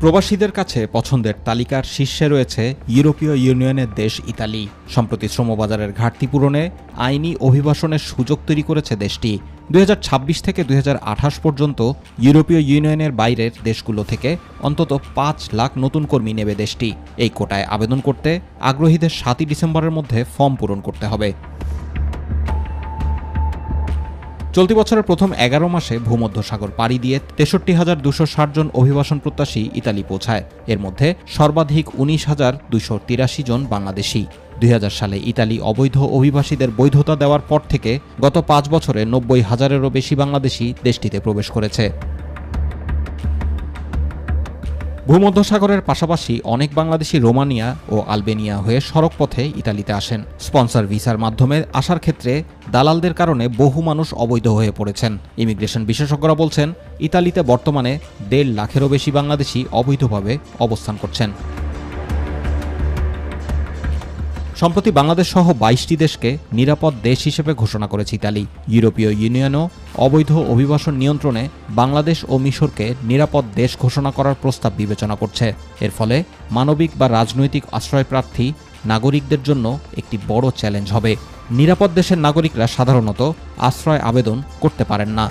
প্রবাসীদের কাছে পছন্দের তালিকার শীর্ষে রয়েছে ইউরোপীয় ইউনিয়নের দেশ ইতালি। সম্প্রতি শ্রমবাজারের ঘাটতি পূরণে আইনি অভিবাসনের সুযোগ তৈরি করেছে দেশটি। 2026 থেকে 2028 পর্যন্ত ইউরোপীয় ইউনিয়নের বাইরের দেশগুলো থেকে অন্তত 5 লাখ নতুন কর্মী নেবে দেশটি। এই কোটায় আবেদন করতে আগ্রহীদের 7 ডিসেম্বরের মধ্যে ফর্ম পূরণ করতে হবে। চলতি বছরের প্রথম 11 মাসে ভূমধ্যসাগর পাড়ি দিয়ে 63,260 জন অভিবাসন প্রত্যাশী ইতালি পৌঁছায়। এর মধ্যে সর্বাধিক 19,283 জন বাংলাদেশি। 2000 সালে ইতালি অবৈধ অভিবাসীদের বৈধতা দেওয়ার পর থেকে গত 5 বছরে 90,000-এরও বেশি বাংলাদেশি দেশটিতে প্রবেশ করেছে। ভূমধ্যসাগরের পাশাপাশি অনেক বাংলাদেশি রোমানিয়া ও আলবেনিয়া হয়ে সড়ক পথে ইতালিতে আসেন। স্পন্সর ভিসার মাধ্যমে আসার ক্ষেত্রে দালালদের কারণে বহু মানুষ অবৈধ হয়ে পড়েছেন। ইমিগ্রেশন বিশেষজ্ঞরা বলছেন, ইতালিতে বর্তমানে 1.5 লাখেরও বেশি বাংলাদেশি অবৈধভাবে অবস্থান করছেন। সম্প্রতি বাংলাদেশ সহ 22টি দেশকে নিরাপদ দেশ হিসেবে ঘোষণা করেছে ইতালি। ইউরোপীয় ইউনিয়নও অবৈধ অভিবাসন নিয়ন্ত্রণে বাংলাদেশ ও মিশরকে নিরাপদ দেশ ঘোষণা করার প্রস্তাব বিবেচনা করছে। এর ফলে মানবিক বা রাজনৈতিক আশ্রয়প্রার্থী নাগরিকদের জন্য একটি বড় চ্যালেঞ্জ হবে। নিরাপদ দেশের নাগরিকরা সাধারণত আশ্রয় আবেদন করতে পারেন না।